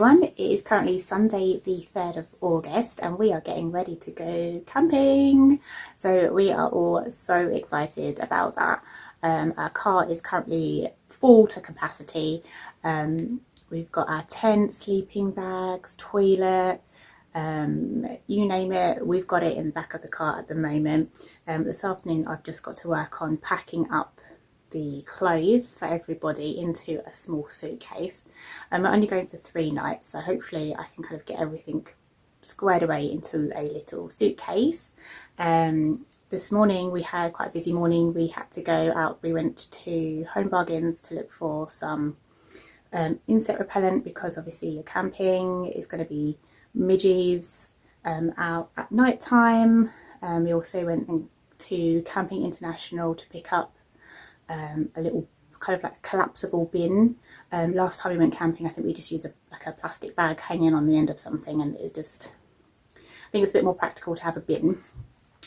everyone, it is currently Sunday the 3rd of August and we are getting ready to go camping. So we are all so excited about that. Our car is currently full to capacity. We've got our tent, sleeping bags, toilet, you name it, we've got it in the back of the car at the moment. This afternoon I've just got to work on packing up the clothes for everybody into a small suitcase. We're only going for 3 nights, so hopefully I can kind of get everything squared away into a little suitcase. This morning we had quite a busy morning. We had to go out, we went to Home Bargains to look for some insect repellent, because obviously you're camping, it's going to be midges out at night time. We also went to Camping International to pick up a little kind of like collapsible bin. Last time we went camping, I think we just used a plastic bag hanging on the end of something, and it just, I think it's a bit more practical to have a bin.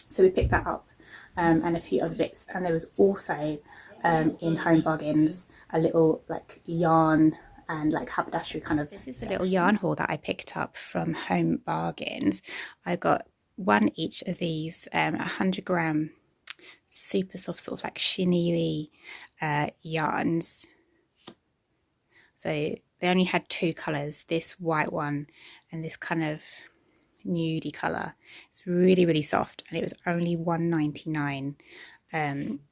So we picked that up, and a few other bits. And there was also in Home Bargains a little like yarn and like haberdashery kind of. This is the little yarn haul that I picked up from Home Bargains. I got one each of these 100-gram super soft, sort of like chenille yarns. So they only had 2 colours, this white one and this kind of nudie colour. It's really, really soft, and it was only £1.99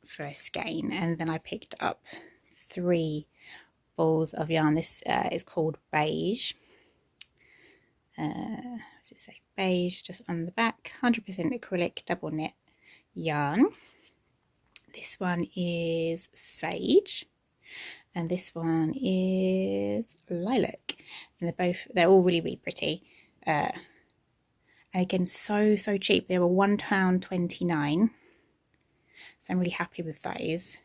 for a skein. And then I picked up 3 balls of yarn. This is called beige. What does it say? Beige, just on the back. 100% acrylic double knit yarn. This one is sage, and this one is lilac, and they're all really, really pretty. And again, so cheap. They were £1.29, so I'm really happy with those.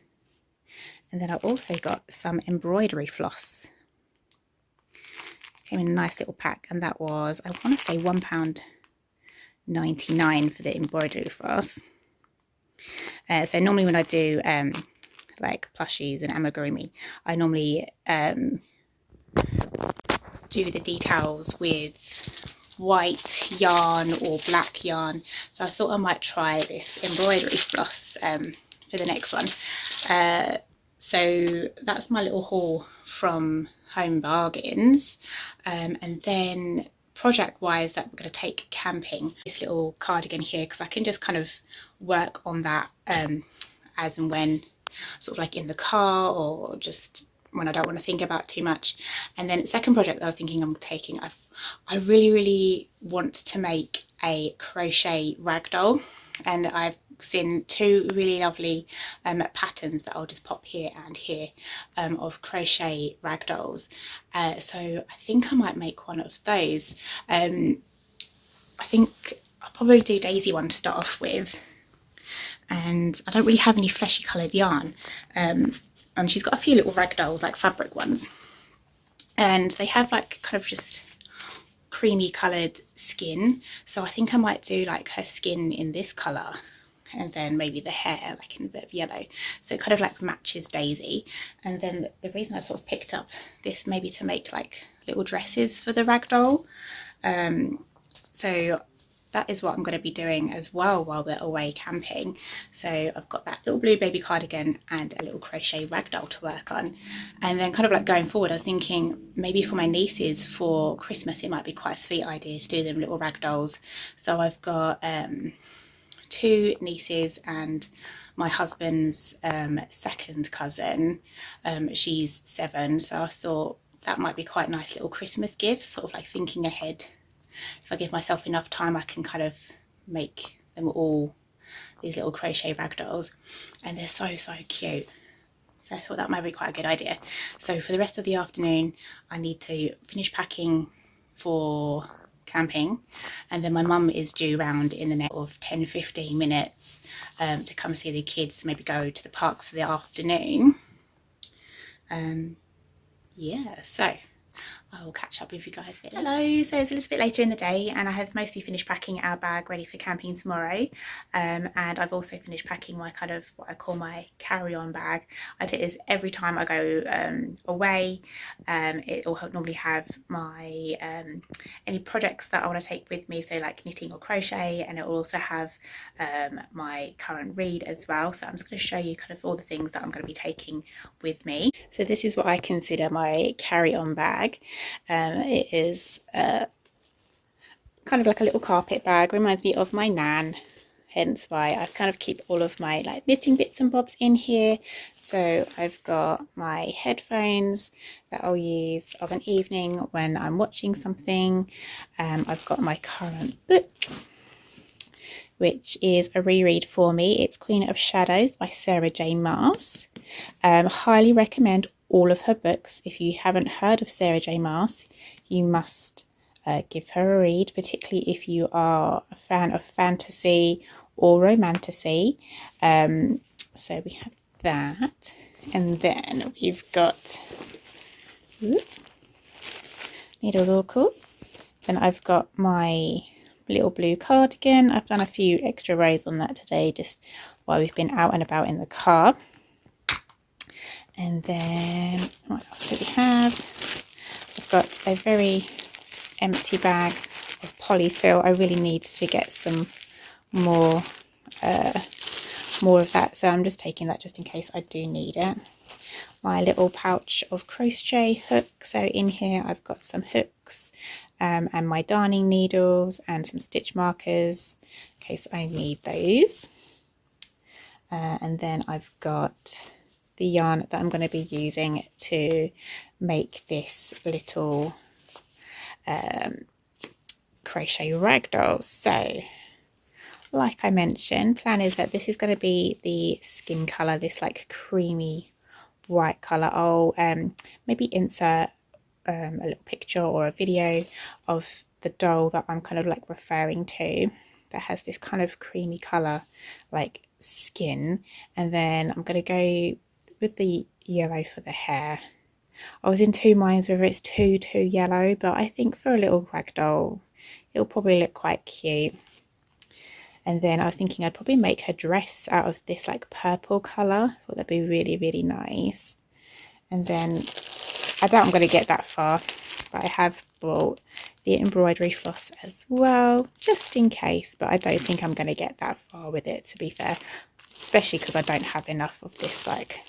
And then I also got some embroidery floss. Came in a nice little pack, and that was, I want to say, £1.99 for the embroidery floss. So normally when I do like plushies and amigurumi, I normally do the details with white yarn or black yarn. So I thought I might try this embroidery floss for the next one. So that's my little haul from Home Bargains. And then project wise that we're going to take camping, this little cardigan here, because I can just kind of work on that as and when, sort of like in the car or just when I don't want to think about too much. And then the second project that I was thinking I'm taking, I really want to make a crochet ragdoll, and I've seen 2 really lovely patterns that I'll just pop here and here of crochet ragdolls. So I think I might make one of those. I think I'll probably do Daisy one to start off with, and I don't really have any fleshy coloured yarn, and she's got a few little ragdolls, like fabric ones, and they have like kind of just creamy coloured skin, so I think I might do like her skin in this colour, and then maybe the hair like in a bit of yellow, so it kind of like matches Daisy. And then the reason I sort of picked up this, maybe to make like little dresses for the ragdoll. So that is what I'm going to be doing as well while we're away camping. So I've got that little blue baby cardigan and a little crochet ragdoll to work on. And then kind of like going forward, I was thinking maybe for my nieces for Christmas it might be quite a sweet idea to do them little ragdolls. So I've got 2 nieces and my husband's second cousin. She's 7, so I thought that might be quite nice little Christmas gifts, sort of like thinking ahead. If I give myself enough time, I can kind of make them all these little crochet ragdolls, and they're so cute. So I thought that might be quite a good idea. So for the rest of the afternoon I need to finish packing for camping, and then my mum is due round in the next of 10-15 minutes to come see the kids, maybe go to the park for the afternoon. Yeah, so I I'll catch up with you guys later. Hello, so it's a little bit later in the day and I have mostly finished packing our bag ready for camping tomorrow, and I've also finished packing my kind of what I call my carry-on bag. I do this every time I go away. It will normally have my any projects that I want to take with me, so like knitting or crochet, and it will also have my current read as well. So I'm just going to show you kind of all the things that I'm going to be taking with me. So this is what I consider my carry-on bag. It is kind of like a little carpet bag, reminds me of my nan, hence why I kind of keep all of my like knitting bits and bobs in here. So I've got my headphones that I'll use of an evening when I'm watching something. I've got my current book, which is a reread for me. It's Queen of Shadows by Sarah J Maas. Highly recommend all of her books. If you haven't heard of Sarah J Maas, you must give her a read, particularly if you are a fan of fantasy or romantasy. So we have that, and then we've got needles all cool. Then I've got my little blue cardigan. I've done a few extra rows on that today just while we've been out and about in the car. And then what else do we have? I've got a very empty bag of polyfill. I really need to get some more of that, so I'm just taking that just in case I do need it. My little pouch of crochet hooks. So in here I've got some hooks and my darning needles and some stitch markers in case I need those. And then I've got the yarn that I'm going to be using to make this little crochet ragdoll. So like I mentioned, plan is that this is going to be the skin colour, this like creamy white colour. I'll maybe insert a little picture or a video of the doll that I'm kind of like referring to, that has this kind of creamy colour like skin. And then I'm going to go with the yellow for the hair. I was in two minds whether it's too yellow, but I think for a little ragdoll it'll probably look quite cute. And then I was thinking I'd probably make her dress out of this like purple colour. I thought that'd be really nice. And then I doubt I'm going to get that far, but I have bought the embroidery floss as well, just in case, but I don't think I'm going to get that far with it, to be fair, especially because I don't have enough of this like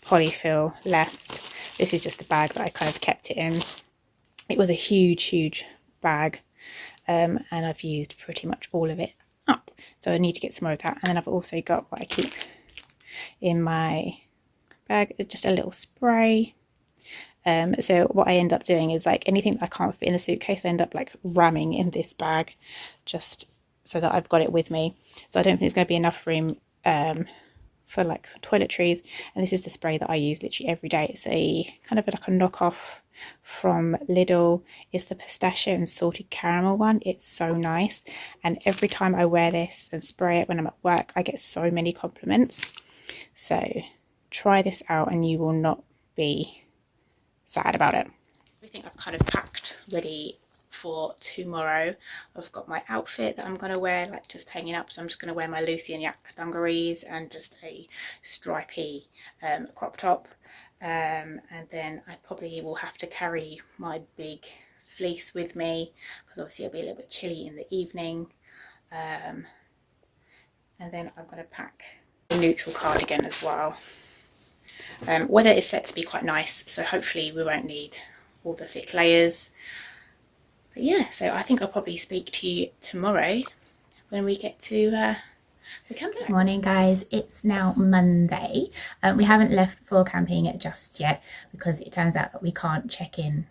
polyfill left. This is just the bag that I kind of kept it in. It was a huge bag, and I've used pretty much all of it up, so I need to get some more of that. And then I've also got what I keep in my bag, just a little spray. So what I end up doing is like anything that I can't fit in the suitcase, I end up like ramming in this bag just so that I've got it with me. So I don't think there's going to be enough room for like toiletries. And this is the spray that I use literally every day. It's a kind of like a knockoff from Lidl. It's the pistachio and salted caramel one. It's so nice, and every time I wear this and spray it when I'm at work, I get so many compliments. So try this out and you will not be sad about it. Everything I've kind of packed ready for tomorrow. I've got my outfit that I'm going to wear, like just hanging up, so I'm just going to wear my Lucy and Yak dungarees and just a stripy crop top, and then I probably will have to carry my big fleece with me because obviously it'll be a little bit chilly in the evening, and then I'm going to pack a neutral cardigan as well. Weather is set to be quite nice, so hopefully we won't need all the thick layers. But yeah, so I think I'll probably speak to you tomorrow when we get to the campsite. Good morning guys, it's now Monday. We haven't left for camping just yet because it turns out that we can't check in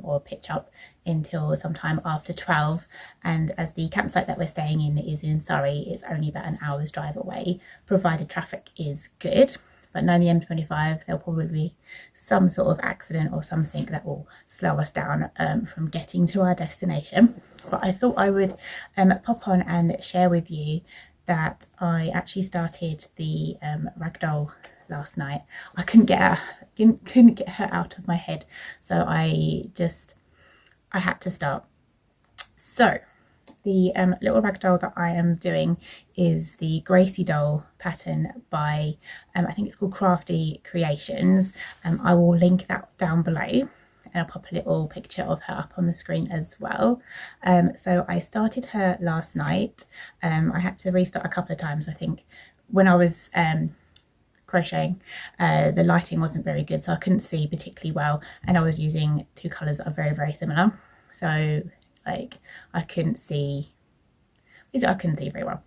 or pitch up until sometime after 12, and as the campsite that we're staying in is in Surrey, it's only about an hour's drive away, provided traffic is good. But knowing the M25, there'll probably be some sort of accident or something that will slow us down from getting to our destination. But I thought I would pop on and share with you that I actually started the ragdoll last night. I couldn't get her out of my head, so I had to start. So the little rag doll that I am doing is the Gracie doll pattern by I think it's called Crafty Creations. I will link that down below, and I'll pop a little picture of her up on the screen as well. So I started her last night. I had to restart a couple of times. I think when I was crocheting, the lighting wasn't very good, so I couldn't see particularly well, and I was using two colours that are very, very similar, so like I couldn't see very well.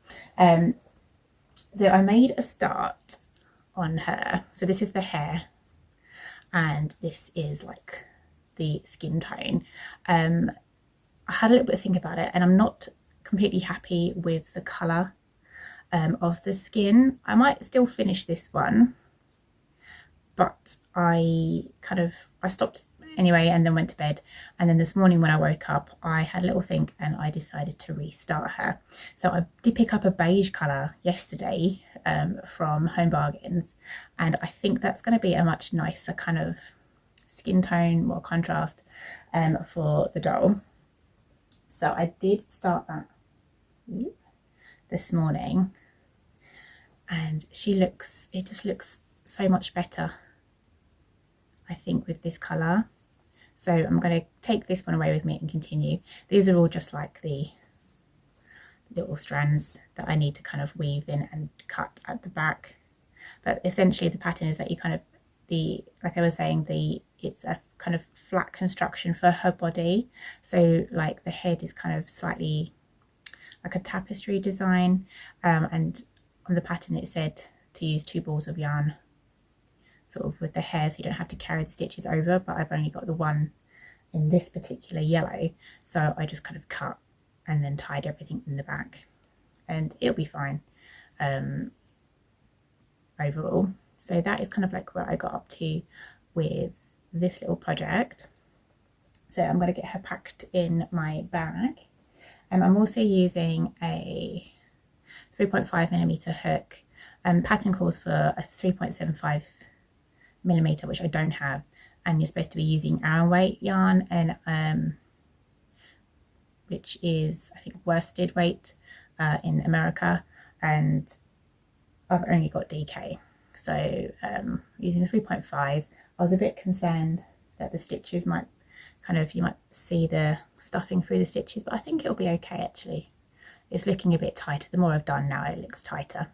So I made a start on her. So this is the hair, and this is like the skin tone. I had a little bit of think about it, and I'm not completely happy with the colour of the skin. I might still finish this one, but I stopped anyway and then went to bed, and then this morning when I woke up I had a little think and I decided to restart her. So I did pick up a beige colour yesterday from Home Bargains, and I think that's going to be a much nicer kind of skin tone, more contrast for the doll. So I did start that this morning, and it just looks so much better, I think, with this colour. So I'm going to take this one away with me and continue. These are all just like the little strands that I need to kind of weave in and cut at the back. But essentially the pattern is that you kind of, like I was saying, it's a kind of flat construction for her body. So like the head is kind of slightly like a tapestry design, and on the pattern it said to use 2 balls of yarn sort of with the hair, so you don't have to carry the stitches over, but I've only got the one in this particular yellow, so I just kind of cut and then tied everything in the back, and it'll be fine overall. So that is kind of like where I got up to with this little project. So I'm going to get her packed in my bag. I'm also using a 3.5mm hook. Pattern calls for a 3.75mm, which I don't have, and you're supposed to be using Aran weight yarn, and which is I think worsted weight in America, and I've only got DK, so using the 3.5. I was a bit concerned that the stitches might you might see the stuffing through the stitches, but I think it'll be okay actually. It's looking a bit tighter. The more I've done now, it looks tighter,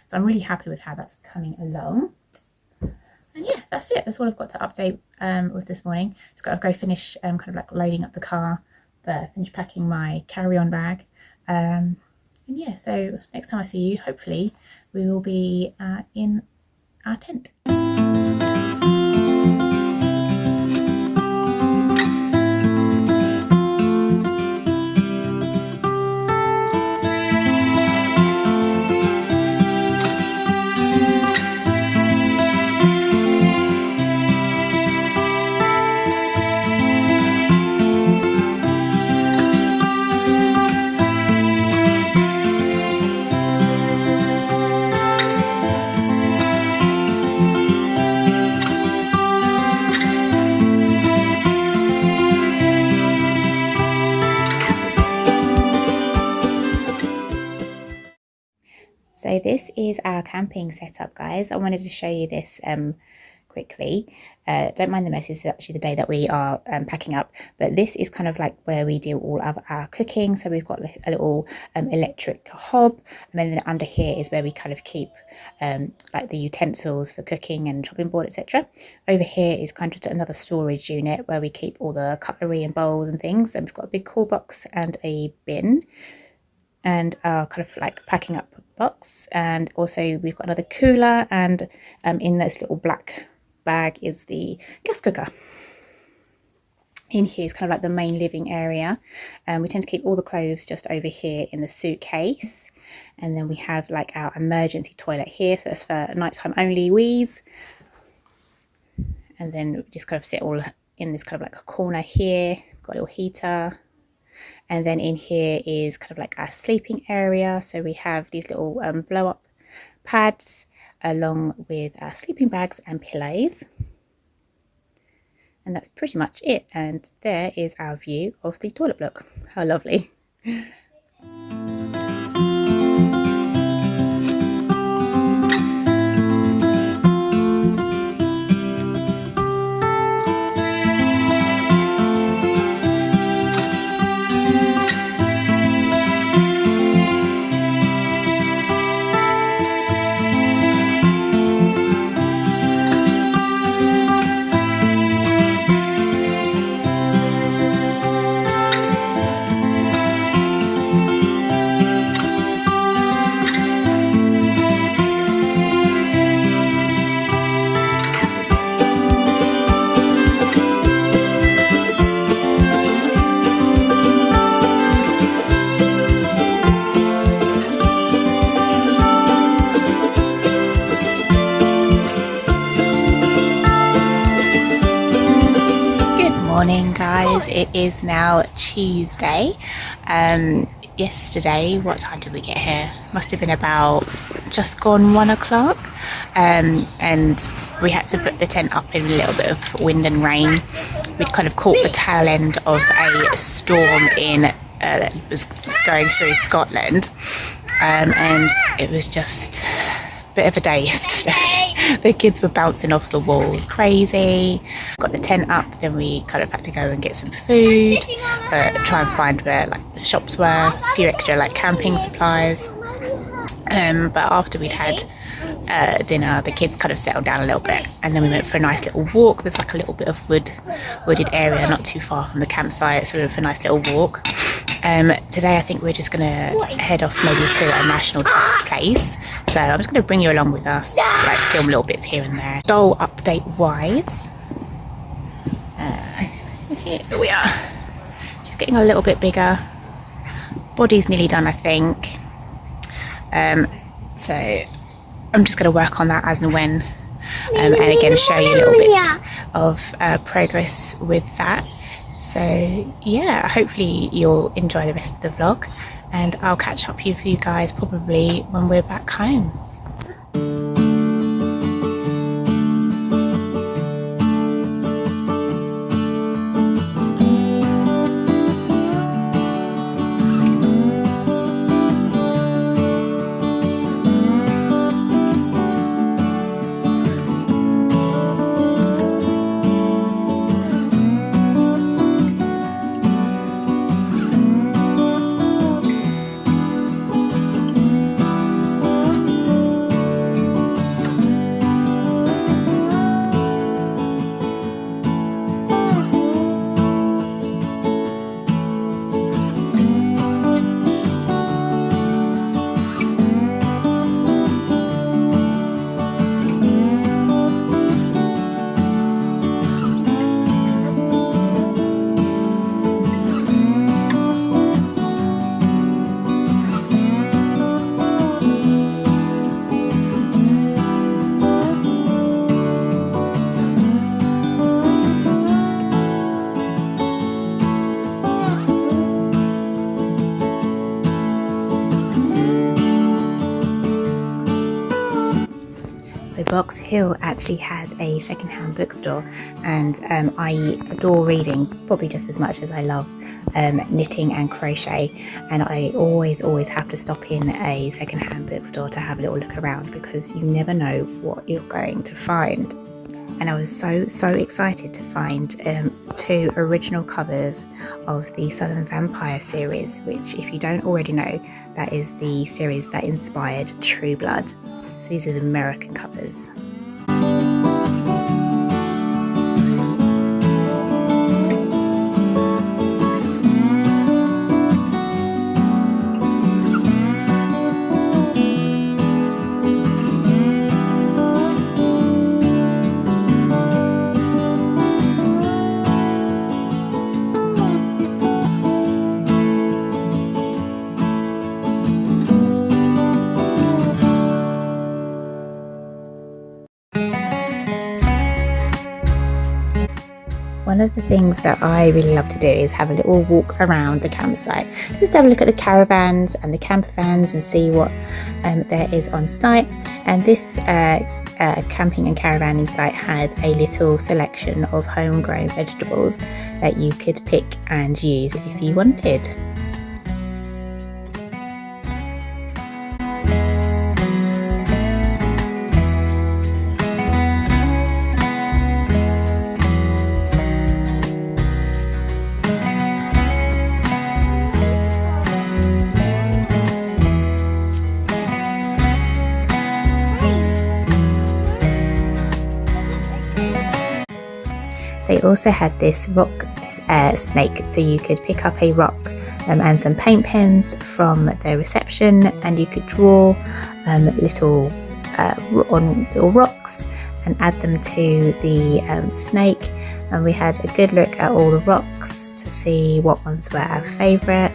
so I'm really happy with how that's coming along. And yeah, that's it. That's all I've got to update with this morning. Just got to go finish kind of like loading up the car, but finish packing my carry-on bag. And yeah, so next time I see you, hopefully we will be in our tent. So this is our camping setup, guys. I wanted to show you this quickly. Don't mind the mess, it's actually the day that we are packing up, but this is kind of like where we do all of our cooking. So we've got a little electric hob, and then under here is where we kind of keep like the utensils for cooking and chopping board, etc. Over here is kind of just another storage unit where we keep all the cutlery and bowls and things, and we've got a big cool box and a bin, and our kind of like packing up box, and also we've got another cooler, and in this little black bag is the gas cooker. In here is kind of like the main living area, and we tend to keep all the clothes just over here in the suitcase, and then we have like our emergency toilet here, so that's for nighttime only wheeze, and then we just kind of sit all in this kind of like a corner here. We've got a little heater. And then in here is kind of like our sleeping area. So we have these little blow up pads. along with sleeping bags and pillows. And that's pretty much it. And there is our view of the toilet block. How lovely. Morning guys, it is now Tuesday. Yesterday, what time did we get here? Must have been about just gone 1 o'clock, and we had to put the tent up in a little bit of wind and rain. We'd kind of caught the tail end of a storm that was going through Scotland, and it was just a bit of a day yesterday. The kids were bouncing off the walls, crazy. Got the tent up, then we kind of had to go and get some food, try and find where like the shops were, a few extra like camping supplies. But after we'd had dinner, the kids kind of settled down a little bit, and then we went for a nice little walk. There's like a little bit of wooded area not too far from the campsite, so we went for a nice little walk. Today I think we're just gonna head off maybe to a National Trust place, so I'm just gonna bring you along with us, like film little bits here and there. Doll update wise, here we are. She's getting a little bit bigger, body's nearly done I think, so I'm just going to work on that as and when, and again show you little bits of progress with that. So yeah, hopefully you'll enjoy the rest of the vlog, and I'll catch up with you guys probably when we're back home. So Box Hill actually had a second-hand bookstore, and I adore reading probably just as much as I love knitting and crochet, and I always have to stop in a second-hand bookstore to have a little look around, because you never know what you're going to find. And I was so excited to find 2 original covers of the Southern Vampire series, which, if you don't already know, that is the series that inspired True Blood. So these are the American covers. One of the things that I really love to do is have a little walk around the campsite. Just have a look at the caravans and the camper vans and see what there is on site. And this camping and caravanning site had a little selection of homegrown vegetables that you could pick and use if you wanted. They also had this rock snake, so you could pick up a rock and some paint pens from the reception, and you could draw little rocks and add them to the snake. And we had a good look at all the rocks to see what ones were our favourite.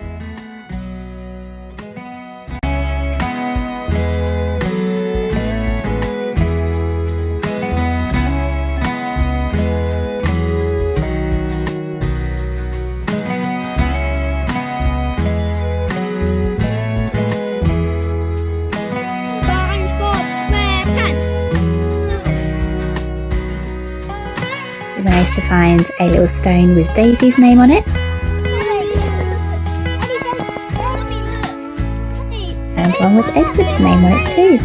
We managed to find a little stone with Daisy's name on it, and one with Edward's name on it too.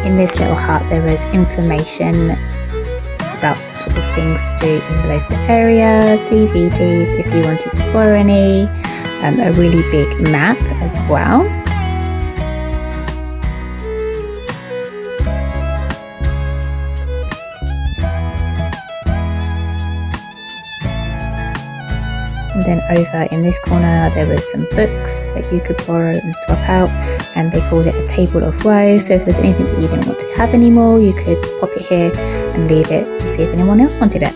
In this little hut there was information about sort of things to do in the local area, DVDs if you wanted to borrow any, a really big map as well. And then over in this corner there was some books that you could borrow and swap out, and they called it a table of woe. So if there's anything that you didn't want to have anymore, you could pop it here and leave it and see if anyone else wanted it.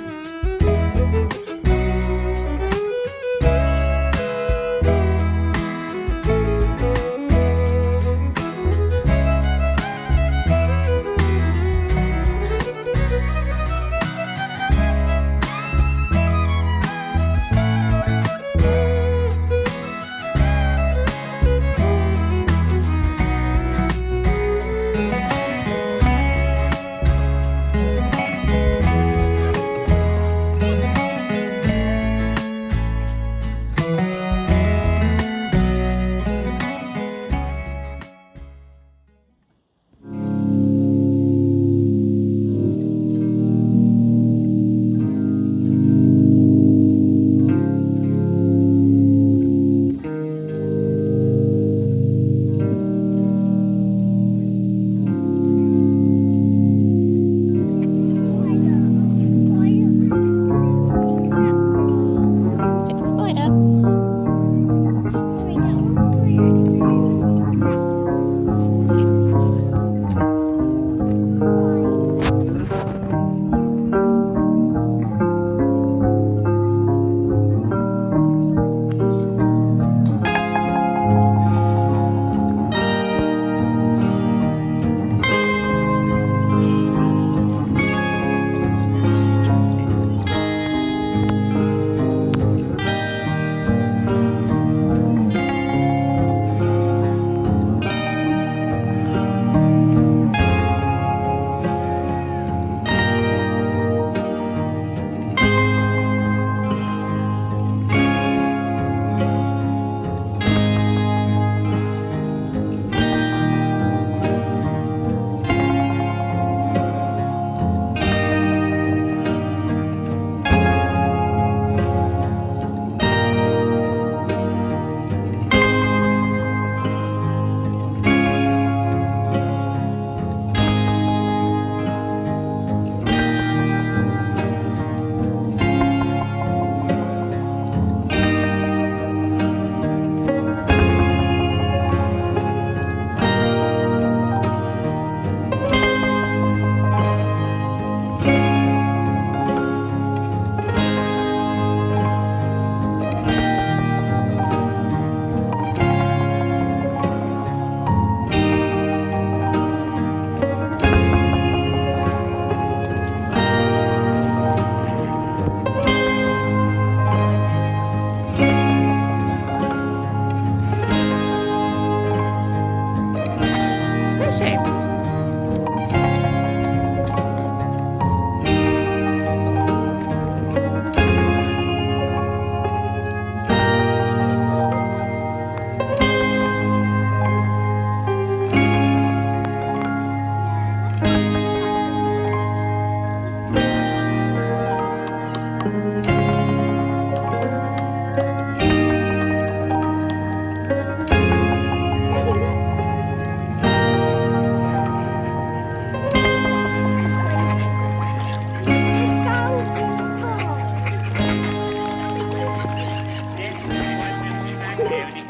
Daddy,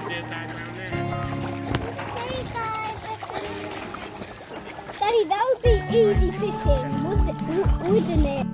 that would be easy fishing, wouldn't it?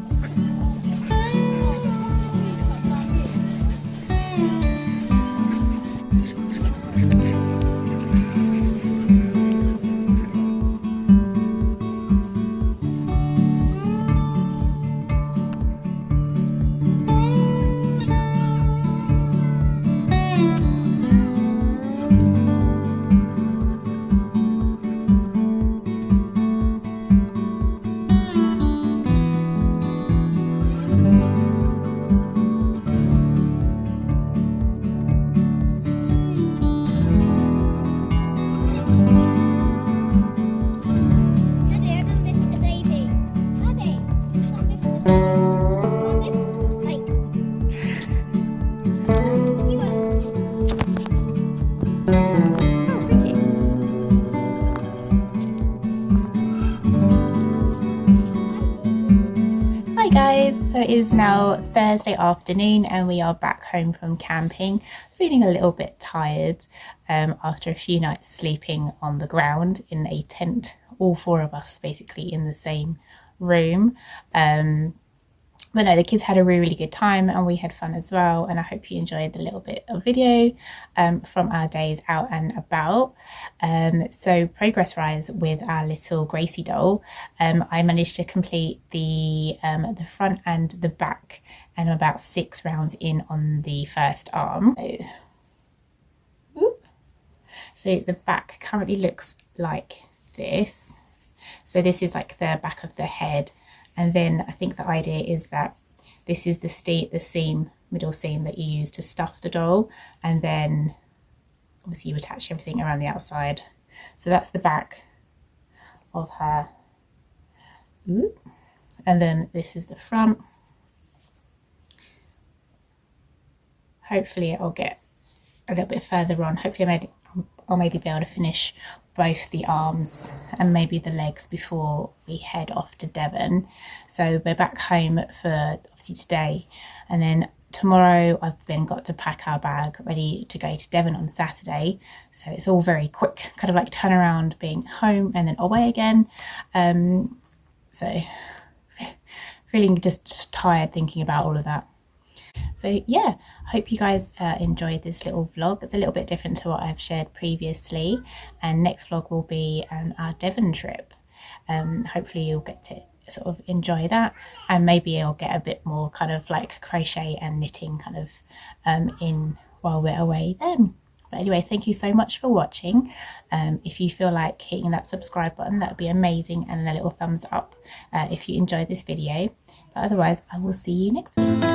Hi guys, so it is now Thursday afternoon and we are back home from camping, feeling a little bit tired after a few nights sleeping on the ground in a tent, all four of us basically in the same room. But no, the kids had a really good time and we had fun as well, and I hope you enjoyed the little bit of video from our days out and about. So progress-wise with our little Gracie doll, I managed to complete the front and the back, and I'm about 6 rounds in on the first arm. So the back currently looks like this. So this is like the back of the head. And then I think the idea is that this is the seam, middle seam that you use to stuff the doll. And then obviously you attach everything around the outside. So that's the back of her. And then this is the front. Hopefully I'll get a little bit further on. Hopefully I'll maybe be able to finish both the arms and maybe the legs before we head off to Devon. So we're back home for obviously today, and then tomorrow I've then got to pack our bag ready to go to Devon on Saturday. So it's all very quick, kind of like turn around, being home and then away again. So feeling just tired thinking about all of that. So yeah, I hope you guys enjoyed this little vlog. It's a little bit different to what I've shared previously, and next vlog will be our Devon trip. Hopefully you'll get to sort of enjoy that, and maybe I'll get a bit more kind of like crochet and knitting kind of in while we're away then. But anyway, thank you so much for watching. If you feel like hitting that subscribe button, that would be amazing, and a little thumbs up if you enjoyed this video. But otherwise I will see you next week.